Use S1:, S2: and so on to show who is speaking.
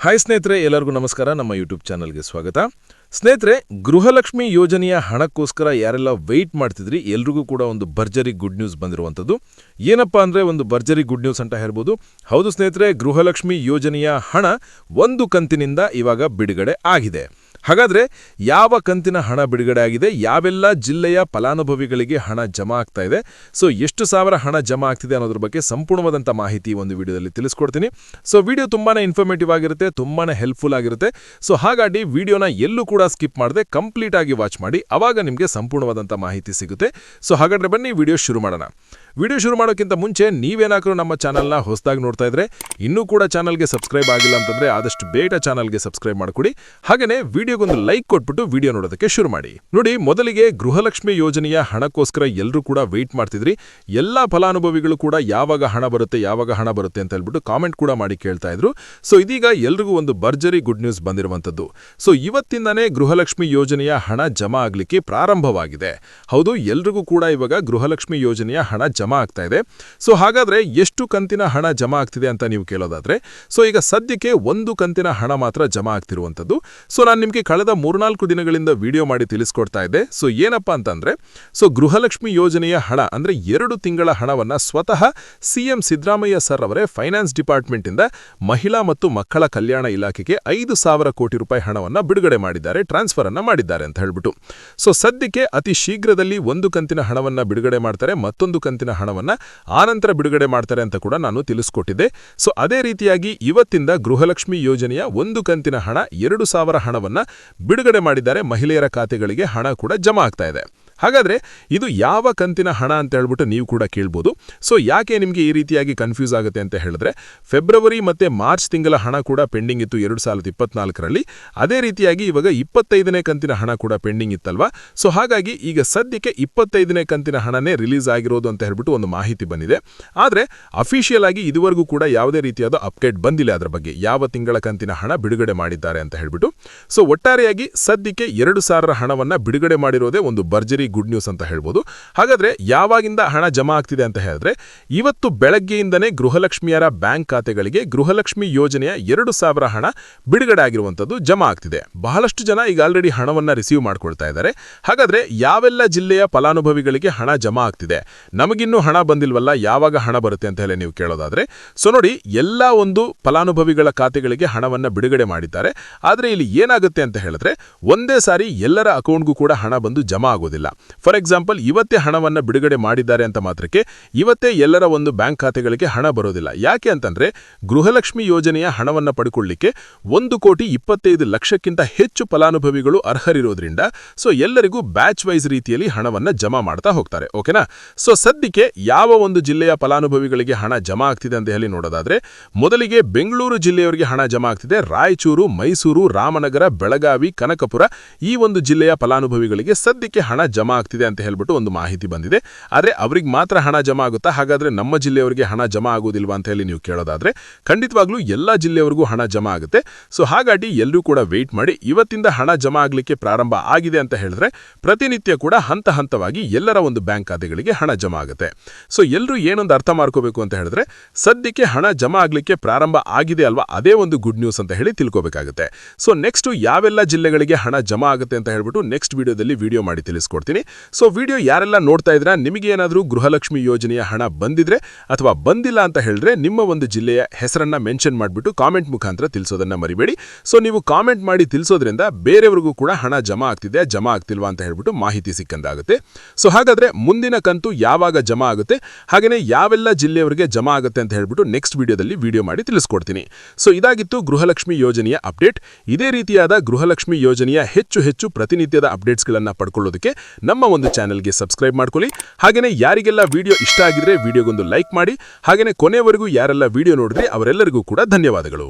S1: Hi ಸ್ನೇಹಿತರೆ, ಎಲ್ಲರಿಗೂ ನಮಸ್ಕಾರ. ನಮ್ಮ ಯೂಟ್ಯೂಬ್ ಚಾನಲ್ಗೆ ಸ್ವಾಗತ. ಸ್ನೇಹಿತರೆ, ಗೃಹಲಕ್ಷ್ಮಿ ಯೋಜನೆಯ ಹಣಕ್ಕೋಸ್ಕರ ಯಾರೆಲ್ಲ ವೆಯ್ಟ್ ಮಾಡ್ತಿದ್ರಿ ಎಲ್ರಿಗೂ ಕೂಡ ಒಂದು ಭರ್ಜರಿ ಗುಡ್ ನ್ಯೂಸ್ ಬಂದಿರುವಂಥದ್ದು. ಏನಪ್ಪಾ ಅಂದರೆ ಒಂದು ಭರ್ಜರಿ ಗುಡ್ ನ್ಯೂಸ್ ಅಂತ ಹೇಳ್ಬೋದು. ಹೌದು ಸ್ನೇಹಿತರೆ, ಗೃಹಲಕ್ಷ್ಮಿ ಯೋಜನೆಯ ಹಣ ಒಂದು ಕಂತಿನಿಂದ ಇವಾಗ ಬಿಡುಗಡೆ ಆಗಿದೆ. ಹಾಗಾದರೆ ಯಾವ ಕಂತಿನ ಹಣ ಬಿಡುಗಡೆ ಆಗಿದೆ, ಯಾವೆಲ್ಲ ಜಿಲ್ಲೆಯ ಫಲಾನುಭವಿಗಳಿಗೆ ಹಣ ಜಮಾ ಆಗ್ತಾ ಇದೆ, ಸೊ ಎಷ್ಟು ಸಾವಿರ ಹಣ ಜಮಾ ಆಗ್ತಿದೆ ಅನ್ನೋದ್ರ ಬಗ್ಗೆ ಸಂಪೂರ್ಣವಾದಂಥ ಮಾಹಿತಿ ಒಂದು ವಿಡಿಯೋದಲ್ಲಿ ತಿಳಿಸ್ಕೊಡ್ತೀನಿ. ಸೊ ವಿಡಿಯೋ ತುಂಬಾ ಇನ್ಫಾರ್ಮೇಟಿವ್ ಆಗಿರುತ್ತೆ, ತುಂಬಾ ಹೆಲ್ಪ್ಫುಲ್ ಆಗಿರುತ್ತೆ. ಸೊ ಹಾಗಾಗಿ ವಿಡಿಯೋನ ಎಲ್ಲೂ ಕೂಡ ಸ್ಕಿಪ್ ಮಾಡದೆ ಕಂಪ್ಲೀಟ್ ಆಗಿ ವಾಚ್ ಮಾಡಿ, ಆವಾಗ ನಿಮಗೆ ಸಂಪೂರ್ಣವಾದಂಥ ಮಾಹಿತಿ ಸಿಗುತ್ತೆ. ಸೊ ಹಾಗಾದರೆ ಬನ್ನಿ ವಿಡಿಯೋ ಶುರು ಮಾಡೋಣ. ವಿಡಿಯೋ ಶುರು ಮಾಡೋಕ್ಕಿಂತ ಮುಂಚೆ ನೀವೇನಾದರೂ ನಮ್ಮ ಚಾನಲ್ನ ಹೊಸದಾಗಿ ನೋಡ್ತಾ ಇದ್ರೆ, ಇನ್ನೂ ಕೂಡ ಚಾನಲ್ಗೆ ಸಬ್ಸ್ಕ್ರೈಬ್ ಆಗಿಲ್ಲ ಅಂತಂದರೆ ಆದಷ್ಟು ಬೇಗ ಚಾನಲ್ಗೆ ಸಬ್ಸ್ಕ್ರೈಬ್ ಮಾಡಿಕೊಡಿ. ಹಾಗೆಯೇ ವಿಡಿಯೋಗೊಂದು ಲೈಕ್ ಕೊಟ್ಬಿಟ್ಟು ವಿಡಿಯೋ ನೋಡೋದಕ್ಕೆ ಶುರು ಮಾಡಿ. ನೋಡಿ, ಮೊದಲಿಗೆ ಗೃಹಲಕ್ಷ್ಮಿ ಯೋಜನೆಯ ಹಣಕ್ಕೋಸ್ಕರ ಎಲ್ಲರೂ ಕೂಡ ವೆಯ್ಟ್ ಮಾಡ್ತಿದ್ರಿ. ಎಲ್ಲ ಫಲಾನುಭವಿಗಳು ಕೂಡ ಯಾವಾಗ ಹಣ ಬರುತ್ತೆ ಅಂತ ಹೇಳ್ಬಿಟ್ಟು ಕಾಮೆಂಟ್ ಕೂಡ ಮಾಡಿ ಕೇಳ್ತಾ ಇದ್ರು. ಸೊ ಇದೀಗ ಎಲ್ರಿಗೂ ಒಂದು ಭರ್ಜರಿ ಗುಡ್ ನ್ಯೂಸ್ ಬಂದಿರುವಂಥದ್ದು. ಸೊ ಇವತ್ತಿಂದಾನೇ ಗೃಹಲಕ್ಷ್ಮಿ ಯೋಜನೆಯ ಹಣ ಜಮಾ ಆಗಲಿಕ್ಕೆ ಪ್ರಾರಂಭವಾಗಿದೆ. ಹೌದು, ಎಲ್ರಿಗೂ ಕೂಡ ಇವಾಗ ಗೃಹಲಕ್ಷ್ಮಿ ಯೋಜನೆಯ ಹಣ ಜಮಾ ಆಗ್ತಾ ಇದೆ. ಸೊ ಹಾಗಾದ್ರೆ ಎಷ್ಟು ಕಂತಿನ ಹಣ ಜಮಾ ಆಗ್ತಿದೆ ಅಂತ ನೀವು ಕೇಳೋದಾದ್ರೆ, ಸೊ ಈಗ ಸದ್ಯಕ್ಕೆ ಒಂದು ಕಂತಿನ ಹಣ ಮಾತ್ರ ಜಮಾ ಆಗ್ತಿರುವಂಥದ್ದು. ಸೊ ನಾನು ನಿಮಗೆ ಕಳೆದ 3-4 ದಿನಗಳಿಂದ ವಿಡಿಯೋ ಮಾಡಿ ತಿಳಿಸ್ಕೊಡ್ತಾ ಇದ್ದೆ. ಸೊ ಏನಪ್ಪಾ ಅಂತಂದ್ರೆ, ಸೊ ಗೃಹಲಕ್ಷ್ಮಿ ಯೋಜನೆಯ ಹಣ ಅಂದ್ರೆ 2 ತಿಂಗಳ ಹಣವನ್ನ ಸ್ವತಃ ಸಿಎಂ ಸಿದ್ದರಾಮಯ್ಯ ಸರ್ ಅವರೇ ಫೈನಾನ್ಸ್ ಡಿಪಾರ್ಟ್ಮೆಂಟ್ ಇಂದ ಮಹಿಳಾ ಮತ್ತು ಮಕ್ಕಳ ಕಲ್ಯಾಣ ಇಲಾಖೆಗೆ 5,000 ಕೋಟಿ ರೂಪಾಯಿ ಹಣವನ್ನ ಬಿಡುಗಡೆ ಮಾಡಿದ್ದಾರೆ, ಟ್ರಾನ್ಸ್ಫರ್ ಅನ್ನ ಮಾಡಿದ್ದಾರೆ ಅಂತ ಹೇಳ್ಬಿಟ್ಟು. ಸೊ ಸದ್ಯಕ್ಕೆ ಅತಿ ಶೀಘ್ರದಲ್ಲಿ ಒಂದು ಕಂತಿನ ಹಣವನ್ನ ಬಿಡುಗಡೆ ಮಾಡ್ತಾರೆ, ಮತ್ತೊಂದು ಕಂತಿನ ಹಣವನ್ನ ಆನಂತರ ಬಿಡುಗಡೆ ಮಾಡ್ತಾರೆ ಅಂತ ಕೂಡ ನಾನು ತಿಳಿಸ್ಕೊಟ್ಟಿದ್ದೆ. ಸೊ ಅದೇ ರೀತಿಯಾಗಿ ಇವತ್ತಿಂದ ಗೃಹಲಕ್ಷ್ಮಿ ಯೋಜನೆಯ ಒಂದು ಕಂತಿನ ಹಣ 2,000 ಹಣವನ್ನ ಬಿಡುಗಡೆ ಮಾಡಿದ್ದಾರೆ. ಮಹಿಳೆಯರ ಖಾತೆಗಳಿಗೆ ಹಣ ಕೂಡ ಜಮಾ ಆಗ್ತಾ ಇದೆ. ಹಾಗಾದ್ರೆ ಇದು ಯಾವ ಕಂತಿನ ಹಣ ಅಂತ ಹೇಳ್ಬಿಟ್ಟು ನೀವು ಕೂಡ ಕೇಳ್ಬೋದು. ಸೊ ಯಾಕೆ ನಿಮಗೆ ಈ ರೀತಿಯಾಗಿ ಕನ್ಫ್ಯೂಸ್ ಆಗುತ್ತೆ ಅಂತ ಹೇಳಿದ್ರೆ, ಫೆಬ್ರವರಿ ಮತ್ತೆ ಮಾರ್ಚ್ ತಿಂಗಳ ಹಣ ಕೂಡ ಪೆಂಡಿಂಗ್ ಇತ್ತು 2024ರಲ್ಲಿ. ಅದೇ ರೀತಿಯಾಗಿ ಇವಾಗ 25ನೇ ಕಂತಿನ ಹಣ ಕೂಡ ಪೆಂಡಿಂಗ್ ಇತ್ತಲ್ವಾ. ಸೊ ಹಾಗಾಗಿ ಈಗ ಸದ್ಯಕ್ಕೆ 25ನೇ ಕಂತಿನ ಹಣನೇ ರಿಲೀಸ್ ಆಗಿರೋದು ಅಂತ ಹೇಳ್ಬಿಟ್ಟು ಒಂದು ಮಾಹಿತಿ ಬಂದಿದೆ. ಆದರೆ ಅಫಿಷಿಯಲ್ ಆಗಿ ಇದುವರೆಗೂ ಕೂಡ ಯಾವುದೇ ರೀತಿಯಾದ ಅಪ್ಡೇಟ್ ಬಂದಿಲ್ಲ ಅದರ ಬಗ್ಗೆ, ಯಾವ ತಿಂಗಳ ಕಂತಿನ ಹಣ ಬಿಡುಗಡೆ ಮಾಡಿದ್ದಾರೆ ಅಂತ ಹೇಳ್ಬಿಟ್ಟು. ಸೊ ಒಟ್ಟಾರೆಯಾಗಿ ಸದ್ಯಕ್ಕೆ 2,000 ಹಣವನ್ನ ಬಿಡುಗಡೆ ಮಾಡಿರೋದೇ ಒಂದು ಭರ್ಜರಿ ಗುಡ್ ನ್ಯೂಸ್ ಅಂತ ಹೇಳ್ಬೋದು. ಹಾಗಾದ್ರೆ ಯಾವಾಗಿಂದ ಹಣ ಜಮಾ ಆಗ್ತಿದೆ ಅಂತ ಹೇಳಿದ್ರೆ, ಇವತ್ತು ಬೆಳಗ್ಗೆಯಿಂದನೇ ಗೃಹಲಕ್ಷ್ಮಿಯರ ಬ್ಯಾಂಕ್ ಖಾತೆಗಳಿಗೆ ಗೃಹಲಕ್ಷ್ಮಿ ಯೋಜನೆಯ 2,000 ಹಣ ಬಿಡುಗಡೆ ಆಗಿರುವಂತದ್ದು ಜಮಾ ಆಗ್ತಿದೆ. ಬಹಳಷ್ಟು ಜನ ಈಗ ಆಲ್ರೆಡಿ ಹಣವನ್ನ ರಿಸೀವ್ ಮಾಡ್ಕೊಳ್ತಾ ಇದ್ದಾರೆ. ಹಾಗಾದ್ರೆ ಯಾವೆಲ್ಲ ಜಿಲ್ಲೆಯ ಫಲಾನುಭವಿಗಳಿಗೆ ಹಣ ಜಮಾ ಆಗ್ತಿದೆ, ನಮಗಿನ್ನೂ ಹಣ ಬಂದಿಲ್ವಲ್ಲ, ಯಾವಾಗ ಹಣ ಬರುತ್ತೆ ಅಂತ ಹೇಳಿ ನೀವು ಕೇಳೋದಾದ್ರೆ, ಸೊ ನೋಡಿ, ಎಲ್ಲ ಒಂದು ಫಲಾನುಭವಿಗಳ ಖಾತೆಗಳಿಗೆ ಹಣವನ್ನ ಬಿಡುಗಡೆ ಮಾಡಿದ್ದಾರೆ. ಆದ್ರೆ ಇಲ್ಲಿ ಏನಾಗುತ್ತೆ ಅಂತ ಹೇಳಿದ್ರೆ, ಒಂದೇ ಸಾರಿ ಎಲ್ಲರ ಅಕೌಂಟ್ಗೂ ಕೂಡ ಹಣ ಬಂದು ಜಮಾ ಆಗೋದಿಲ್ಲ. ಫಾರ್ ಎಕ್ಸಾಂಪಲ್, ಇವತ್ತೇ ಹಣವನ್ನ ಬಿಡುಗಡೆ ಮಾಡಿದ್ದಾರೆ ಅಂತ ಮಾತ್ರಕ್ಕೆ ಇವತ್ತೇ ಎಲ್ಲರ ಒಂದು ಬ್ಯಾಂಕ್ ಖಾತೆಗಳಿಗೆ ಹಣ ಬರೋದಿಲ್ಲ. ಯಾಕೆ ಅಂತಂದ್ರೆ, ಗೃಹಲಕ್ಷ್ಮಿ ಯೋಜನೆಯ ಹಣವನ್ನ ಪಡ್ಕೊಳ್ಳಿಕ್ಕೆ 1,25,00,000ಕ್ಕಿಂತ ಹೆಚ್ಚು ಫಲಾನುಭವಿಗಳು ಅರ್ಹರಿರೋದ್ರಿಂದ ಸೊ ಎಲ್ಲರಿಗೂ ಬ್ಯಾಚ್ ವೈಸ್ ರೀತಿಯಲ್ಲಿ ಹಣವನ್ನ ಜಮಾ ಮಾಡ್ತಾ ಹೋಗ್ತಾರೆ. ಓಕೆನಾ? ಸೊ ಸದ್ಯಕ್ಕೆ ಯಾವ ಒಂದು ಜಿಲ್ಲೆಯ ಫಲಾನುಭವಿಗಳಿಗೆ ಹಣ ಜಮಾ ಆಗ್ತಿದೆ ಅಂತ ಹೇಳಿ ನೋಡೋದಾದ್ರೆ, ಮೊದಲಿಗೆ ಬೆಂಗಳೂರು ಜಿಲ್ಲೆಯವರಿಗೆ ಹಣ ಜಮಾ ಆಗ್ತಿದೆ. ರಾಯಚೂರು, ಮೈಸೂರು, ರಾಮನಗರ, ಬೆಳಗಾವಿ, ಕನಕಪುರ ಈ ಒಂದು ಜಿಲ್ಲೆಯ ಫಲಾನುಭವಿಗಳಿಗೆ ಸದ್ಯಕ್ಕೆ ಹಣ ಜಮಾ ಆಗ್ತಿದೆ ಅಂತ ಹೇಳ್ಬಿಟ್ಟು ಒಂದು ಮಾಹಿತಿ ಬಂದಿದೆ. ಆದರೆ ಅವರಿಗೆ ಮಾತ್ರ ಹಣ ಜಮಾ ಆಗುತ್ತಾ, ಹಾಗಾದ್ರೆ ನಮ್ಮ ಜಿಲ್ಲೆಯವರಿಗೆ ಹಣ ಜಮಾ ಆಗೋದಿಲ್ವಾ ಅಂತ ಹೇಳಿ ನೀವು ಕೇಳೋದಾದ್ರೆ, ಖಂಡಿತವಾಗ್ಲೂ ಎಲ್ಲ ಜಿಲ್ಲೆಯವರಿಗೂ ಹಣ ಜಮಾ ಆಗುತ್ತೆ. ಸೊ ಹಾಗಾಗಿ ಎಲ್ಲರೂ ಕೂಡ ವೆಯ್ಟ್ ಮಾಡಿ. ಇವತ್ತಿಂದ ಹಣ ಜಮಾ ಆಗಲಿಕ್ಕೆ ಪ್ರಾರಂಭ ಆಗಿದೆ ಅಂತ ಹೇಳಿದ್ರೆ, ಪ್ರತಿನಿತ್ಯ ಕೂಡ ಹಂತ ಹಂತವಾಗಿ ಎಲ್ಲರ ಒಂದು ಬ್ಯಾಂಕ್ ಖಾತೆಗಳಿಗೆ ಹಣ ಜಮಾ ಆಗುತ್ತೆ. ಸೊ ಎಲ್ಲರೂ ಏನೊಂದು ಅರ್ಥ ಮಾಡ್ಕೋಬೇಕು ಅಂತ ಹೇಳಿದ್ರೆ, ಸದ್ಯಕ್ಕೆ ಹಣ ಜಮಾ ಆಗಲಿಕ್ಕೆ ಪ್ರಾರಂಭ ಆಗಿದೆ ಅಲ್ವಾ, ಅದೇ ಒಂದು ಗುಡ್ ನ್ಯೂಸ್ ಅಂತ ಹೇಳಿ ತಿಳ್ಕೋಬೇಕಾಗುತ್ತೆ. ಸೊ ನೆಕ್ಸ್ಟ್ ಯಾವೆಲ್ಲ ಜಿಲ್ಲೆಗಳಿಗೆ ಹಣ ಜಮಾ ಆಗುತ್ತೆ ಅಂತ ಹೇಳ್ಬಿಟ್ಟು ನೆಕ್ಸ್ಟ್ ವಿಡಿಯೋದಲ್ಲಿ ವಿಡಿಯೋ ಮಾಡಿ ತಿಳಿಸ್ಕೊಡ್ತೀನಿ. ಸೊ ವಿಡಿಯೋ ಯಾರೆಲ್ಲ ನೋಡ್ತಾ ಇದ್ರ, ನಿಮಗೆ ಏನಾದರೂ ಗೃಹಲಕ್ಷ್ಮಿ ಯೋಜನೆಯ ಹಣ ಬಂದಿದ್ರೆ ಅಥವಾ ಬಂದಿಲ್ಲ ಅಂತ ಹೇಳಿದ್ರೆ, ನಿಮ್ಮ ಒಂದು ಜಿಲ್ಲೆಯ ಹೆಸರನ್ನ ಮೆನ್ಷನ್ ಮಾಡಿಬಿಟ್ಟು ಕಾಮೆಂಟ್ ಮುಖಾಂತರ ತಿಳಿಸೋದನ್ನ ಮರಿಬೇಡಿ. ಸೊ ನೀವು ಕಾಮೆಂಟ್ ಮಾಡಿ ತಿಳಿಸೋದ್ರಿಂದ ಬೇರೆಯವರಿಗೂ ಕೂಡ ಹಣ ಜಮಾ ಆಗ್ತಿದೆ, ಜಮಾ ಆಗ್ತಿಲ್ವಾ ಅಂತ ಹೇಳ್ಬಿಟ್ಟು ಮಾಹಿತಿ ಸಿಕ್ಕಂತಾಗುತ್ತೆ. ಸೊ ಹಾಗಾದ್ರೆ ಮುಂದಿನ ಕಂತು ಯಾವಾಗ ಜಮಾ ಆಗುತ್ತೆ, ಹಾಗೆಯೇ ಯಾವೆಲ್ಲ ಜಿಲ್ಲೆಯವರಿಗೆ ಜಮಾ ಆಗುತ್ತೆ ಅಂತ ಹೇಳ್ಬಿಟ್ಟು ನೆಕ್ಸ್ಟ್ ವಿಡಿಯೋದಲ್ಲಿ ವಿಡಿಯೋ ಮಾಡಿ ತಿಳಿಸ್ಕೊಡ್ತೀನಿ. ಸೊ ಇದಾಗಿತ್ತು ಗೃಹಲಕ್ಷ್ಮಿ ಯೋಜನೆಯ ಅಪ್ಡೇಟ್. ಇದೇ ರೀತಿಯಾದ ಗೃಹಲಕ್ಷ್ಮಿ ಯೋಜನೆಯ ಹೆಚ್ಚು ಪ್ರತಿನಿತ್ಯದ ಅಪ್ಡೇಟ್ಸ್ಗಳನ್ನ ಪಡ್ಕೊಳ್ಳೋದಕ್ಕೆ ನಮ್ಮ ಒಂದು ಚಾನೆಲ್ಗೆ ಸಬ್ಸ್ಕ್ರೈಬ್ ಮಾಡ್ಕೊಳ್ಳಿ. ಹಾಗೆಯೇ ಯಾರಿಗೆಲ್ಲ ವಿಡಿಯೋ ಇಷ್ಟ ಆಗಿದ್ರೆ ವಿಡಿಯೋಗೊಂದು ಲೈಕ್ ಮಾಡಿ. ಹಾಗೆಯೇ ಕೊನೆವರೆಗೂ ಯಾರೆಲ್ಲ ವಿಡಿಯೋ ನೋಡಿದ್ರಿ ಅವರೆಲ್ಲರಿಗೂ ಕೂಡ ಧನ್ಯವಾದಗಳು.